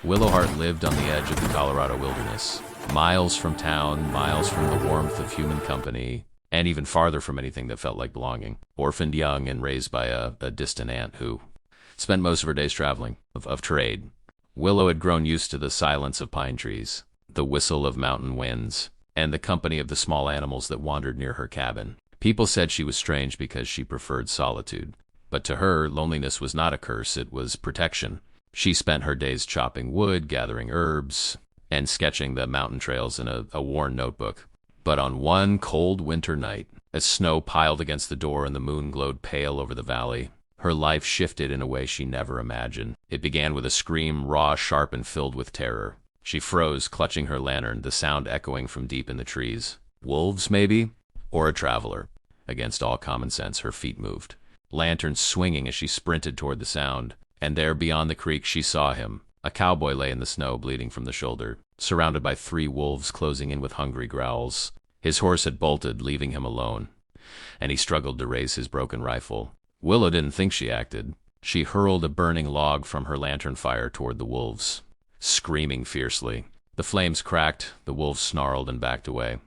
Willowheart lived on the edge of the Colorado wilderness, miles from town, miles from the warmth of human company, and even farther from anything that felt like belonging. Orphaned young and raised by a distant aunt who spent most of her days traveling, of trade. Willow had grown used to the silence of pine trees, the whistle of mountain winds, and the company of the small animals that wandered near her cabin. People said she was strange because she preferred solitude, but to her, loneliness was not a curse, it was protection. She spent her days chopping wood, gathering herbs, and sketching the mountain trails in a worn notebook. But on one cold winter night, as snow piled against the door and the moon glowed pale over the valley, her life shifted in a way she never imagined. It began with a scream, raw, sharp, and filled with terror. She froze, clutching her lantern, the sound echoing from deep in the trees. Wolves, maybe? Or a traveler? Against all common sense, her feet moved, lantern swinging as she sprinted toward the sound. And there, beyond the creek, she saw him. A cowboy lay in the snow, bleeding from the shoulder, surrounded by 3 wolves closing in with hungry growls. His horse had bolted, leaving him alone, and he struggled to raise his broken rifle. Willow didn't think she acted. She hurled a burning log from her lantern fire toward the wolves, screaming fiercely. The flames cracked, the wolves snarled and backed away.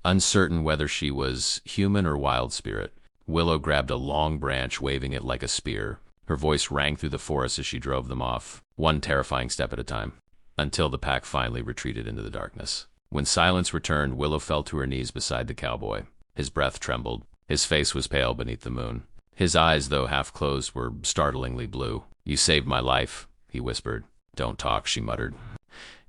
Uncertain whether she was human or wild spirit, Willow grabbed a long branch, waving it like a spear. Her voice rang through the forest as she drove them off, one terrifying step at a time, until the pack finally retreated into the darkness. When silence returned, Willow fell to her knees beside the cowboy. His breath trembled. His face was pale beneath the moon. His eyes, though half closed, were startlingly blue. "You saved my life," he whispered. "Don't talk," she muttered.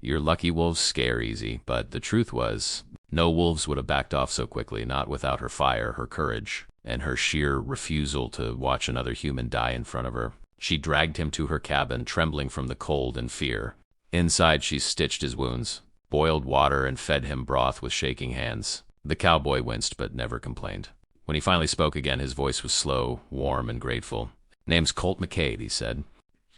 "Your lucky wolves scare easy," but the truth was, no wolves would have backed off so quickly, not without her fire, her courage, and her sheer refusal to watch another human die in front of her. She dragged him to her cabin, trembling from the cold and fear. Inside, she stitched his wounds, boiled water, and fed him broth with shaking hands. The cowboy winced, but never complained. When he finally spoke again, his voice was slow, warm, and grateful. "Name's Colt McCade," he said.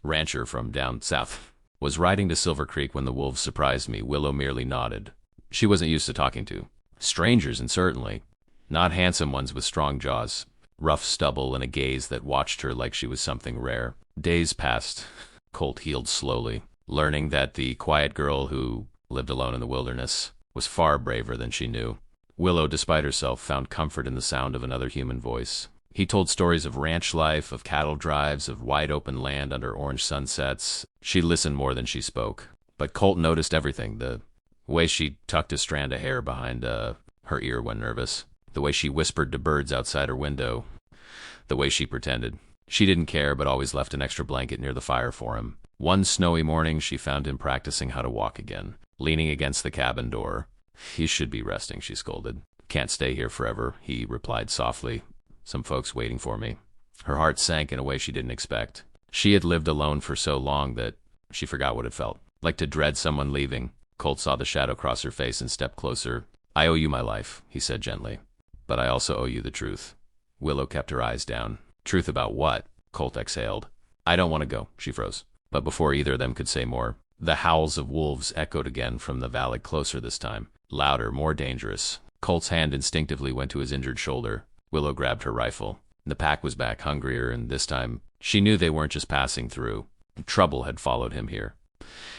"Rancher from down south. Was riding to Silver Creek when the wolves surprised me." Willow merely nodded. She wasn't used to talking to strangers, and certainly not handsome ones with strong jaws, rough stubble, and a gaze that watched her like she was something rare. Days passed. Colt healed slowly, learning that the quiet girl who lived alone in the wilderness was far braver than she knew. Willow, despite herself, found comfort in the sound of another human voice. He told stories of ranch life, of cattle drives, of wide-open land under orange sunsets. She listened more than she spoke. But Colt noticed everything, the way she tucked a strand of hair behind her ear when nervous, the way she whispered to birds outside her window, the way she pretended. She didn't care, but always left an extra blanket near the fire for him. One snowy morning, she found him practicing how to walk again, leaning against the cabin door. "You should be resting," she scolded. "Can't stay here forever," he replied softly. "Some folks waiting for me." Her heart sank in a way she didn't expect. She had lived alone for so long that she forgot what it felt like to dread someone leaving. Colt saw the shadow cross her face and stepped closer. "I owe you my life," he said gently. "But I also owe you the truth." Willow kept her eyes down. "Truth about what?" Colt exhaled. "I don't want to go," she froze. But before either of them could say more, the howls of wolves echoed again from the valley, closer this time, louder, more dangerous. Colt's hand instinctively went to his injured shoulder. Willow grabbed her rifle. The pack was back, hungrier, and this time she knew they weren't just passing through. Trouble had followed him here.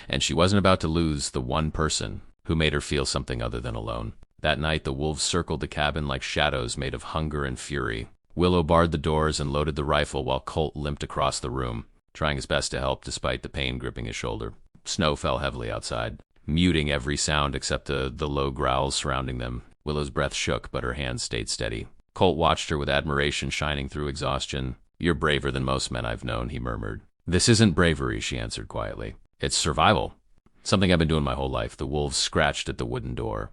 And she wasn't about to lose the one person who made her feel something other than alone. That night, the wolves circled the cabin like shadows made of hunger and fury. Willow barred the doors and loaded the rifle while Colt limped across the room, trying his best to help despite the pain gripping his shoulder. Snow fell heavily outside, muting every sound except the low growls surrounding them. Willow's breath shook, but her hands stayed steady. Colt watched her with admiration shining through exhaustion. "You're braver than most men I've known," he murmured. "This isn't bravery," she answered quietly. "It's survival. Something I've been doing my whole life." The wolves scratched at the wooden door,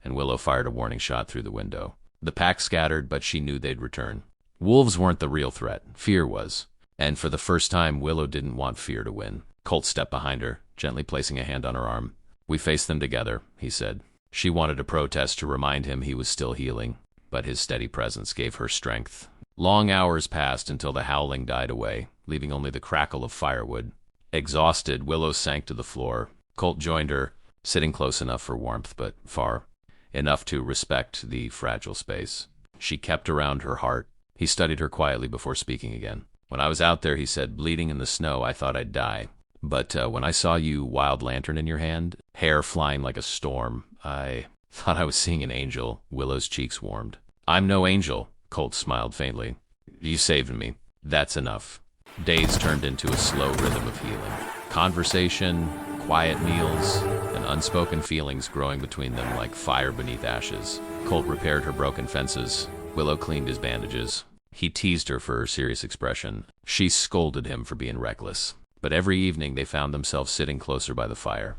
and Willow fired a warning shot through the window. The pack scattered, but she knew they'd return. Wolves weren't the real threat. Fear was. And for the first time, Willow didn't want fear to win. Colt stepped behind her, gently placing a hand on her arm. "We faced them together," he said. She wanted to protest, to remind him he was still healing, but his steady presence gave her strength. Long hours passed until the howling died away, leaving only the crackle of firewood. Exhausted, Willow sank to the floor. Colt joined her, sitting close enough for warmth, but far enough to respect the fragile space. She kept around her heart. He studied her quietly before speaking again. "When I was out there," he said, "bleeding in the snow, I thought I'd die. But when I saw you wild lantern in your hand, hair flying like a storm, I thought I was seeing an angel. Willow's cheeks warmed. I'm no angel, Colt smiled faintly. You saved me. That's enough. Days turned into a slow rhythm of healing. Conversation, quiet meals, and unspoken feelings growing between them like fire beneath ashes. Colt repaired her broken fences. Willow cleaned his bandages. He teased her for her serious expression. She scolded him for being reckless. But every evening they found themselves sitting closer by the fire,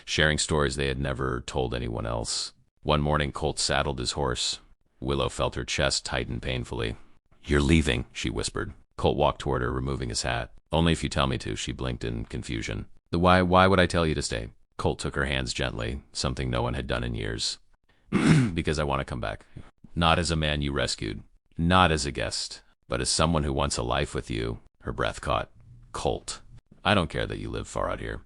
sharing stories they had never told anyone else. One morning, Colt saddled his horse. Willow felt her chest tighten painfully. You're leaving, she whispered. Colt walked toward her, removing his hat. Only if you tell me to, she blinked in confusion. Why would I tell you to stay? Colt took her hands gently, something no one had done in years. Because I want to come back. Not as a man you rescued. Not as a guest. But as someone who wants a life with you. Her breath caught. Colt. I don't care that you live far out here.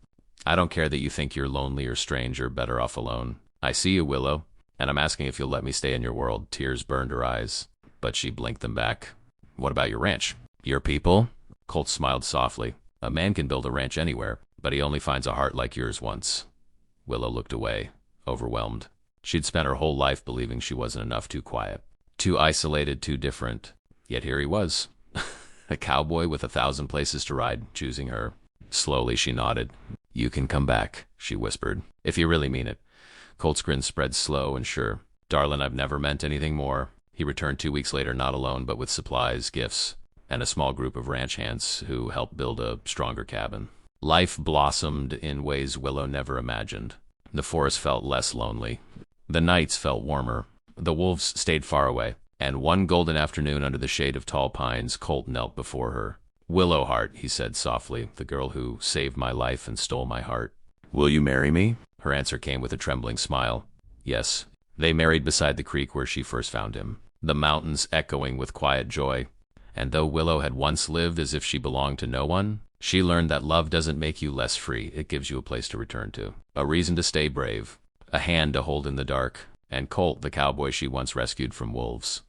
I don't care that you think you're lonely or strange or better off alone. I see you, Willow, and I'm asking if you'll let me stay in your world. Tears burned her eyes, but she blinked them back. What about your ranch? Your people? Colt smiled softly. A man can build a ranch anywhere, but he only finds a heart like yours once. Willow looked away, overwhelmed. She'd spent her whole life believing she wasn't enough, too quiet, too isolated, too different. Yet here he was, a cowboy with 1,000 places to ride, choosing her. Slowly she nodded. You can come back, she whispered, if you really mean it. Colt's grin spread slow and sure. Darlin', I've never meant anything more. He returned 2 weeks later, not alone, but with supplies, gifts, and a small group of ranch hands who helped build a stronger cabin. Life blossomed in ways Willow never imagined. The forest felt less lonely. The nights felt warmer. The wolves stayed far away, and one golden afternoon under the shade of tall pines, Colt knelt before her. Willowheart, he said softly, the girl who saved my life and stole my heart. Will you marry me? Her answer came with a trembling smile. Yes. They married beside the creek where she first found him, the mountains echoing with quiet joy. And though Willow had once lived as if she belonged to no one, she learned that love doesn't make you less free. It gives you a place to return to, a reason to stay brave, a hand to hold in the dark. And Colt, the cowboy she once rescued from wolves,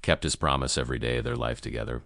kept his promise every day of their life together.